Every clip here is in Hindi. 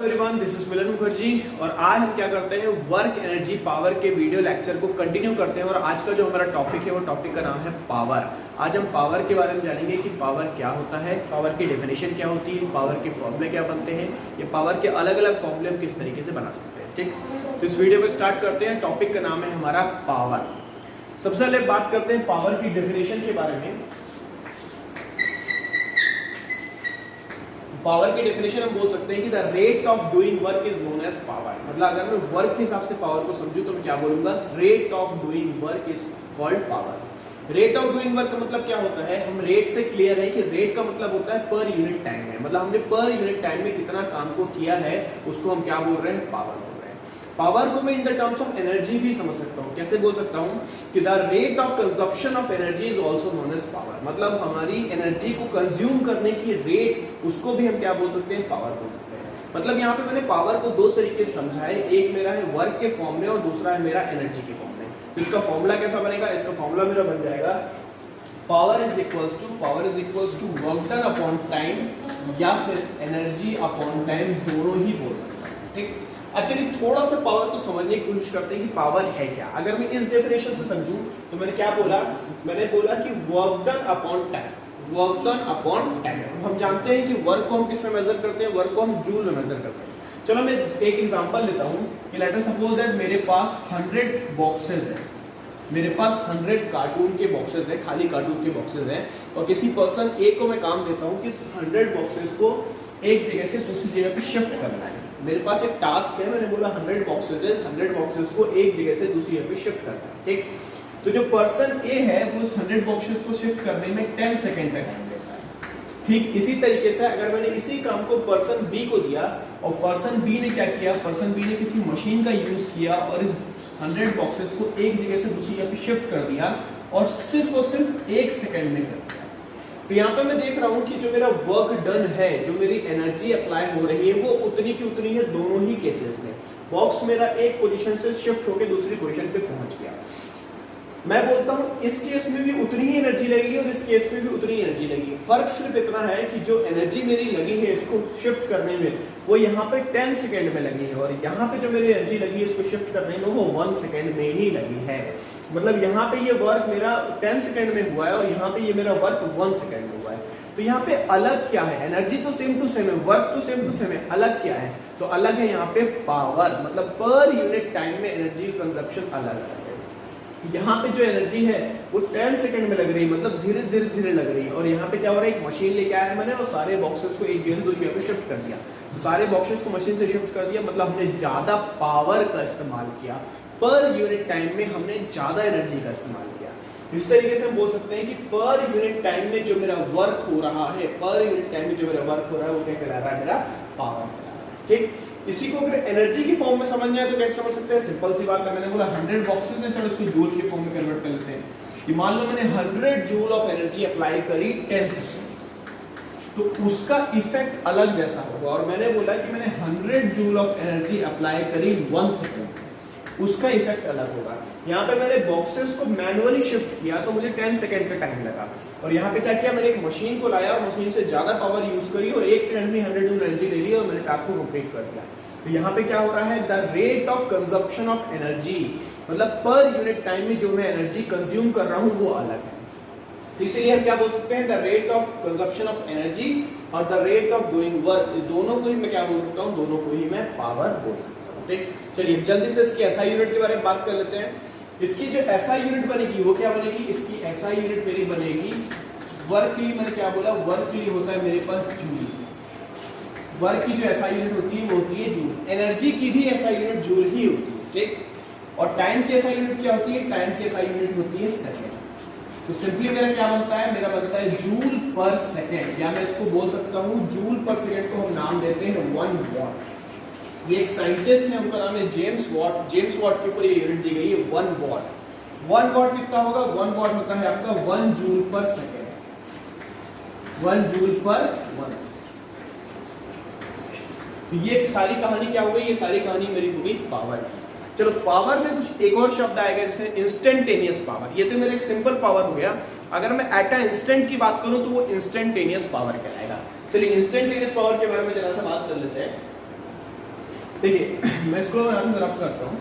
एवरीवन, दिस इज मिलन मुखर्जी और आज हम क्या करते हैं वर्क एनर्जी पावर के वीडियो लेक्चर को कंटिन्यू करते हैं। और आज का जो हमारा टॉपिक है वो टॉपिक का नाम है पावर। आज हम पावर के बारे में जानेंगे कि पावर क्या होता है, पावर की डेफिनेशन क्या होती है, पावर के फॉर्मूले क्या बनते हैं, ये पावर के अलग अलग फॉर्मूले हम किस तरीके से बना सकते हैं। ठीक, तो इस वीडियो को स्टार्ट करते हैं। टॉपिक का नाम है हमारा पावर। सबसे पहले बात करते हैं पावर की डेफिनेशन के बारे में। पावर की डेफिनेशन हम बोल सकते हैं कि the rate of doing work is known as power. मतलब अगर मैं वर्क के हिसाब से पावर को समझूं तो मैं क्या बोलूंगा, rate of doing work is called power. Rate of doing work का मतलब क्या होता है, हम रेट से क्लियर है कि रेट का मतलब होता है पर यूनिट टाइम में, मतलब हमने पर यूनिट टाइम में कितना काम को किया है उसको हम क्या बोल रहे हैं, पावर बोल रहे हैं। पावर को मैं in the terms of energy भी समझ सकता हूँ। कैसे बोल सकता हूँ कि the rate of consumption of energy is also known as power. मतलब हमारी एनर्जी को कंज्यूम करने की रेट, उसको भी हम क्या बोल सकते हैं, पावर बोल सकते हैं। मतलब यहाँ पे मैंने पावर को दो तरीके से समझा है, एक मेरा है वर्क के फॉर्म में और दूसरा है मेरा एनर्जी के फॉर्म में। तो इसका फॉर्मूला कैसा बनेगा, इसका फॉर्मूला मेरा बन जाएगा power is equals to work done upon time या फिर एनर्जी अपॉन टाइम, दोनों ही बोल सकते हैं। ठीक, अब चलिए थोड़ा सा पावर को समझने की कोशिश करते हैं कि पावर है क्या। अगर मैं इस डेफिनेशन से समझूं तो मैंने क्या बोला, मैंने बोला कि work done upon time, work done upon time. हम जानते हैं कि वर्क को हम किस में मेजर करते हैं, वर्क को हम जूल में मेजर करते हैं। चलो मैं एक एग्जांपल लेता हूं कि लेट अस सपोज दैट मेरे पास 100 बॉक्सेस है, मेरे पास 100 कार्टून के बॉक्सेस है, खाली कार्टून के बॉक्सेस है, और किसी पर्सन ए को मैं काम देता हूं कि इस 100 बॉक्सेस को एक जगह से दूसरी जगह पे शिफ्ट करना है। मेरे पास एक टास्क है, मैंने बोला 100 बॉक्सेस है, 100 बॉक्सेस को एक जगह से दूसरी जगह पे शिफ्ट करना है। ठीक, तो जो पर्सन ए है वो उस 100 बॉक्सेस को शिफ्ट करने में 10 सेकंड का टाइम लेता है। ठीक इसी तरीके से अगर मैंने इसी काम को पर्सन बी को दिया और पर्सन बी ने क्या किया, पर्सन बी ने किसी मशीन का यूज किया और इस 100 बॉक्सेस को एक जगह से दूसरी जगह पे शिफ्ट कर दिया और सिर्फ 1 सेकंड में कर दिया। तो यहाँ पे मैं देख रहा हूँ कि जो मेरा वर्क डन है, जो मेरी एनर्जी अप्लाई हो रही है वो उतनी की उतनी है दोनों ही केसेस में। बॉक्स मेरा एक पोजीशन से शिफ्ट होकर दूसरी पोजीशन पे पहुंच गया। मैं बोलता हूँ इस केस में भी उतनी ही एनर्जी लगेगी और इस केस में भी उतनी ही एनर्जी लगेगी। फर्क सिर्फ इतना है कि जो एनर्जी मेरी लगी है इसको शिफ्ट करने में वो यहाँ पे 10 सेकेंड में लगी है और यहाँ पे जो मेरी एनर्जी लगी है इसको शिफ्ट करने में वो 1 सेकेंड में ही लगी है। मतलब यहाँ पे ये वर्क मेरा 10 सेकेंड में हुआ है और यहाँ पे ये मेरा वर्क 1 सेकेंड में हुआ है। तो यहाँ पे अलग क्या है, एनर्जी तो सेम टू सेम है, वर्क तो सेम टू सेम है, अलग क्या है, तो अलग है यहाँ पे पावर। मतलब पर यूनिट टाइम में एनर्जी कंजप्शन अलग है। यहाँ पे जो एनर्जी है वो 10 सेकंड में लग रही है, मतलब धीरे लग रही है। और यहाँ पे क्या हो रहा है, एक मशीन लेके आया मैंने और सारे बॉक्सेस को एक जगह से दूसरी जगह पे शिफ्ट कर दिया। तो सारे बॉक्सेस को मशीन से शिफ्ट कर दिया, मतलब हमने ज्यादा पावर का इस्तेमाल किया, पर यूनिट टाइम में हमने ज्यादा एनर्जी का इस्तेमाल किया। इस तरीके से हम बोल सकते हैं कि पर यूनिट टाइम में जो मेरा वर्क हो रहा है, पर यूनिट टाइम में जो मेरा वर्क हो रहा है वो क्या कहला रहा है, मेरा पावर कहला रहा है। ठीक, इसी को अगर एनर्जी की फॉर्म में समझना है तो कैसे समझ सकते हैं, सिंपल सी बात है। मैंने बोला 100 बॉक्सेस है, चलो इसको जूल की फॉर्म में कन्वर्ट कर लेते हैं कि मान लो मैंने 100 जूल ऑफ एनर्जी अप्लाई करी 10 सेकंड, तो उसका इफेक्ट अलग जैसा होगा। और मैंने बोला कि मैंने 100 जूल ऑफ एनर्जी अप्लाई करी 1 सेकंड, उसका इफेक्ट अलग होगा। यहाँ पे मैंने बॉक्सेस को मैनुअली शिफ्ट किया तो मुझे 10 सेकंड का टाइम लगा, और यहाँ पे क्या किया, मैंने एक मशीन को लाया और मशीन से ज्यादा पावर यूज करी और 1 सेकंड में 100 जूल एनर्जी ले ली और मैंने टास्क को कंप्लीट कर दिया। तो यहाँ पे क्या हो रहा है, the rate of consumption of energy, मतलब पर यूनिट टाइम में जो मैं एनर्जी कंज्यूम कर रहा हूँ वो अलग है। तो इसीलिए हम क्या बोल सकते हैं, the rate of consumption of energy और the rate of doing work, दोनों को ही मैं क्या बोल सकता हूँ, दोनों को ही मैं पावर बोल सकता हूँ। ठीक, चलिए जल्दी से इसकी एसआई यूनिट के बारे में बात कर लेते हैं। इसकी जो एसआई यूनिट बनेगी वो क्या बनेगी, इसकी एसआई यूनिट मेरी बनेगी वर्क के लिए। मैंने क्या बोला, वर्क के लिए होता है मेरे पास जूल। वर्क की जो एसआई यूनिट होती है वो होती है जूल। एनर्जी की भी एसआई यूनिट जूल ही होती है। ठीक, और टाइम की एसआई यूनिट क्या होती है, टाइम की एसआई यूनिट होती है सेकंड। तो सिंपली मेरा क्या बनता है, मेरा बनता है जूल पर सेकंड, या मैं इसको बोल सकता हूँ जूल पर सेकंड को हम नाम देते हैं 1 वॉट। ये एक साइंटिस्ट है, उनका नाम है जेम्स वॉट। जेम्स वॉट के ऊपर ये यूनिट दी गई है 1 वॉट। 1 वॉट कितना होगा, 1 वॉट होता है आपका 1 जूल पर सेकंड, 1 जूल पर 1 सेकंड। तो ये सारी कहानी क्या हो गई, ये सारी कहानी मेरी हो गई पावर। चलो पावर में कुछ एक और शब्द आएगा जैसे इंस्टेंटेनियस पावर। ये तो मेरा एक सिंपल पावर हो गया। अगर मैं एट अ इंस्टेंट की बात करूं तो वो इंस्टेंटेनियस पावर कहलाएगा। चलिए इंस्टेंटेनियस पावर के बारे में जरा सा बात कर लेते हैं। देखिए मैं इसको रब करता हूँ।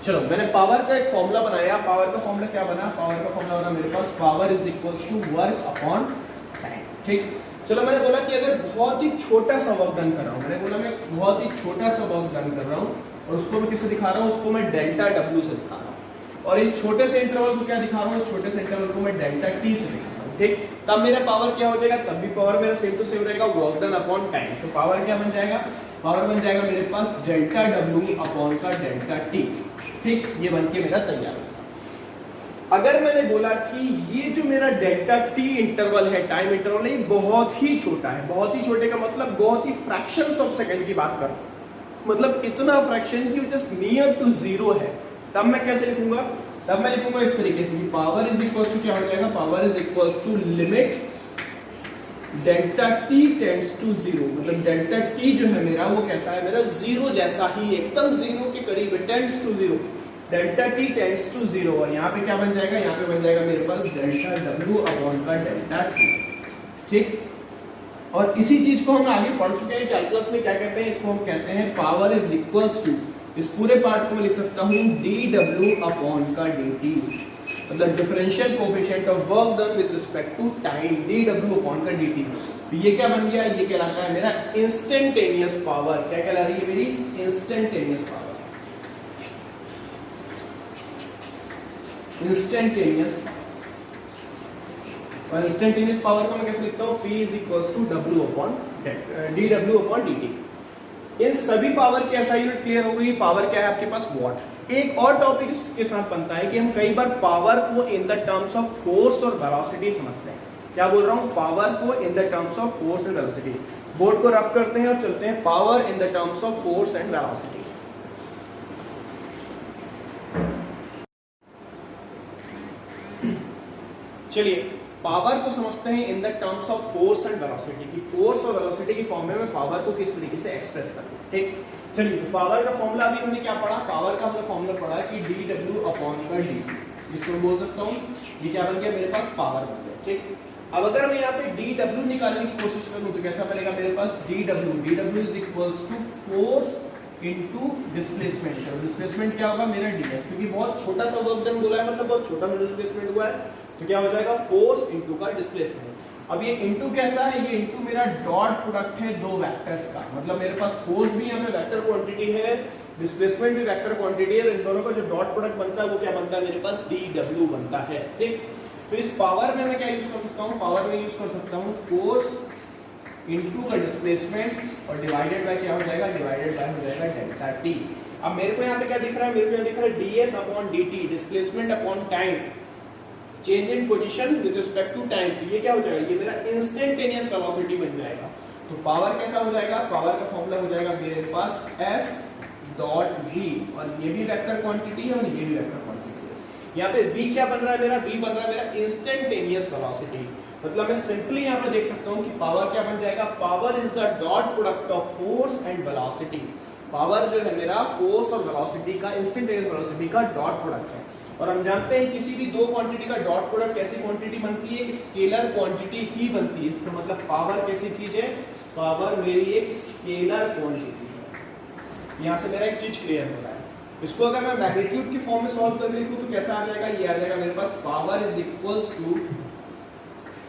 चलो मैंने पावर का एक फॉर्मूला बनाया। पावर का फॉर्मूला क्या बना? पावर का फॉर्मूला बना मेरे पास power is equals to work upon time. ठीक, चलो मैंने बोला कि अगर बहुत ही छोटा सा वर्क डन कर रहा हूँ, मैंने बोला मैं बहुत ही छोटा सा वर्क डन कर रहा हूँ और उसको मैं किससे दिखा रहा हूँ? उसको मैं डेल्टा डब्ल्यू से दिखा रहा हूँ। और इस छोटे से इंटरवल को क्या दिखा रहा हूँ? इस छोटे से इंटरवल को मैं डेल्टा टी से दिखा रहा हूँ। ठीक, तब मेरा पावर क्या हो जाएगा? तब भी पावर मेरा सेम टू सेम रहेगा, वर्क डन अपॉन टाइम। तो पावर क्या बन जाएगा? पावर बन जाएगा मेरे पास डेल्टा डब्ल्यू अपॉन का डेल्टा टी। ठीक, ये बन के मेरा तैयार है। अगर मैंने बोला कि ये जो मेरा डेल्टा टी इंटरवल है, टाइम इंटरवल है, ये बहुत ही छोटा है। बहुत ही छोटे का मतलब बहुत ही फ्रैक्शंस ऑफ सेकंड की बात कर, मतलब इतना फ्रैक्शन की जस्ट नियर टू जीरो है, तब मैं कैसे लिखूंगा? तब मैं लिखूंगा इस तरीके से, पावर इज इक्वल्स टू क्या हो जाएगा? Power is equals to limit delta T tends to zero. मतलब डेल्टा टी जो है मेरा वो कैसा है? मेरा जीरो जैसा ही, एकदम जीरो के करीब है, tends to zero. Delta T tends to zero. और यहाँ पे क्या बन जाएगा? यहाँ पे बन जाएगा मेरे पास डेल्टा डब्ल्यू अपॉन का डेल्टा टी। ठीक, और इसी चीज को हम आगे पढ़ चुके हैं कैलकुलस में। क्या कहते हैं इसको? हम कहते हैं पावर इज इक्वल्स टू, इस पूरे पार्ट को मैं लिख सकता हूँ डी डब्ल्यू अपॉन का डी टी, मतलब differential coefficient of work done with respect to time, D W upon का डी टी। तो ये क्या बन गया? ये कहलाता है मेरा इंस्टेंटेनियस पावर। क्या कहला रही है? मेरी इंस्टेंटेनियस पावर। इंस्टेंटेनियस, और इंस्टेंटेनियस पावर को मैं कैसे लिखता हूँ? P is equals to W upon D W upon D T. इन सभी पावर की ऐसा यूनिट क्लियर हो गई। पावर क्या है आपके पास? वॉट। एक और टॉपिक इसके साथ बनता है कि हम कई बार पावर को इन द टर्म्स ऑफ फोर्स और वेलोसिटी समझते हैं। क्या बोल रहा हूँ? पावर को इन the terms of force and velocity. Board को रब करते हैं और चलते हैं power in the terms of force and velocity. चलिए पावर को समझते हैं इन the terms of force and velocity की। फोर्स और वेलोसिटी की फॉर्म में मैं पावर को किस तरीके से एक्सप्रेस करूं। ठीक, चलिए तो पावर का फॉर्मूला अभी हमने क्या पढ़ा? पावर का हमने फॉर्मूला पढ़ा कि डी डब्ल्यू अपॉन का डी, जिसको मैं बोल सकता हूँ ये क्या बन गया? मेरे पास पावर बन गया। ठीक, अब अगर मैं यहाँ पे डी डब्ल्यू निकालने की कोशिश करूँ तो कैसा बनेगा मेरे पास? D W is equals to force into displacement. Displacement क्या होगा? मेरा डीएस, क्योंकि बहुत छोटा सा वर्क डन बोला है, मतलब बहुत छोटा सा डिस्प्लेसमेंट हुआ है, तो क्या हो जाएगा? फोर्स इनटू का डिस्प्लेसमेंट। अब ये इनटू कैसा है? ये इनटू मेरा डॉट प्रोडक्ट है दो वेक्टर्स का, मतलब मेरे पास फोर्स भी यहाँ पे वेक्टर क्वांटिटी है, डिस्प्लेसमेंट भी वेक्टर क्वांटिटी है, इन दोनों का जो डॉट प्रोडक्ट बनता है वो क्या बनता है? मेरे पास डी डब्ल्यू बनता है। ठीक, तो इस पावर में मैं क्या यूज कर सकता हूँ? पावर में यूज कर सकता हूँ फोर्स इनटू का डिस्प्लेसमेंट और डिवाइडेड बाय क्या हो जाएगा? डिवाइडेड बाय हो जाएगा डेल्टा टी। अब मेरे को यहाँ पे क्या दिख रहा है? मेरे को यहाँ दिख रहा है DS upon DT, displacement upon time, change in position with respect to time. तो ये क्या हो जाएगा? ये मेरा इंस्टेंटेनियस वेलोसिटी बन जाएगा। तो पावर कैसा हो जाएगा? पावर का फॉर्मूला हो जाएगा मेरे पास F डॉट V, और ये भी वेक्टर क्वांटिटी है और ये भी वेक्टर क्वांटिटी है। यहाँ पे V क्या बन रहा है? मेरा V बन रहा है मेरा इंस्टेंटेनियस वेलोसिटी। मतलब मैं सिंपली यहाँ पे देख सकता हूँ कि पावर क्या बन जाएगा? Power is the dot product of force and velocity. Power जो है मेरा फोर्स और वेलोसिटी का, इंस्टेंटेनियस वेलोसिटी का डॉट प्रोडक्ट है। और हम जानते हैं किसी भी दो क्वांटिटी का डॉट प्रोडक्ट कैसी क्वांटिटी बनती है? स्केलर क्वांटिटी ही बनती है। इसका मतलब पावर कैसी चीज है? पावर मेरी एक स्केलर क्वांटिटी है। यहाँ से मेरा एक चीज क्लियर हो रहा है। इसको अगर मैं मैग्नीट्यूड की फॉर्म में सॉल्व करके लिखूं तो कैसा आ जाएगा? ये आ जाएगा मेरे पास power is equals to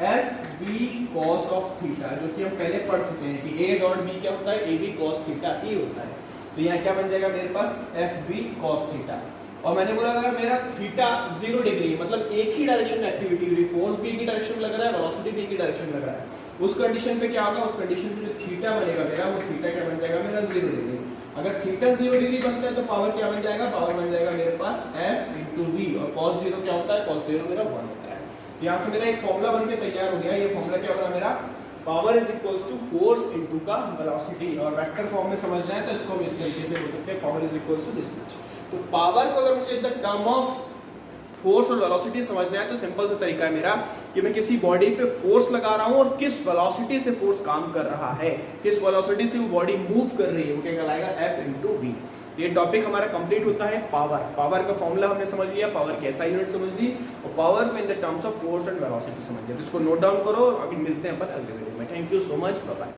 F B cos of theta, जो कि हम पहले पढ़ चुके हैं कि ए डॉट बी क्या होता है? ए बी कॉस थीटा ही होता है। तो यहाँ क्या बन जाएगा मेरे पास? F B cos theta. और मैंने बोला अगर मेरा थीटा 0 डिग्री, मतलब एक ही डायरेक्शन में एक्टिविटी हो रही, फोर्स भी एक ही डायरेक्शन में लग रहा है, वेलोसिटी भी एक ही डायरेक्शन में लग रहा है, उस कंडीशन पे क्या होगा? उस कंडीशन पे जो थीटा बनेगा मेरा, वो थीटा क्या बन जाएगा? मेरा 0 डिग्री। अगर थीटा 0 डिग्री बनता है तो पावर क्या बन जाएगा? पावर बन जाएगा मेरे पास F इंटू वी, और cos 0 क्या होता है? cos 0 मेरा 1 होता है। यहाँ से मेरा एक फॉर्मूला बनके तैयार हो गया। ये फॉर्मूला क्या बना मेरा? Power is equals to force into का वेलोसिटी। और वेक्टर फॉर्म में समझना है तो इसको हम इस तरीके से बोल सकते हैं, power is equals to this much. तो पावर को अगर मुझे in the term of force और वेलोसिटी समझना है तो सिंपल सा तरीका है मेरा कि मैं किसी बॉडी पे फोर्स लगा रहा हूं और किस वेलोसिटी से फोर्स काम कर रहा है, किस वेलोसिटी से वो बॉडी मूव कर रही है, वो क्या कहलाएगा? F into V. ये टॉपिक हमारा कंप्लीट होता है पावर। पावर का फॉर्मूला हमने समझ लिया, पावर की ऐसा यूनिट समझ ली, और पावर को इन the terms of force and velocity समझ लिया। तो इसको नोट डाउन करो। अभी मिलते हैं अपन अगले वीडियो में। Thank you so much, bye bye.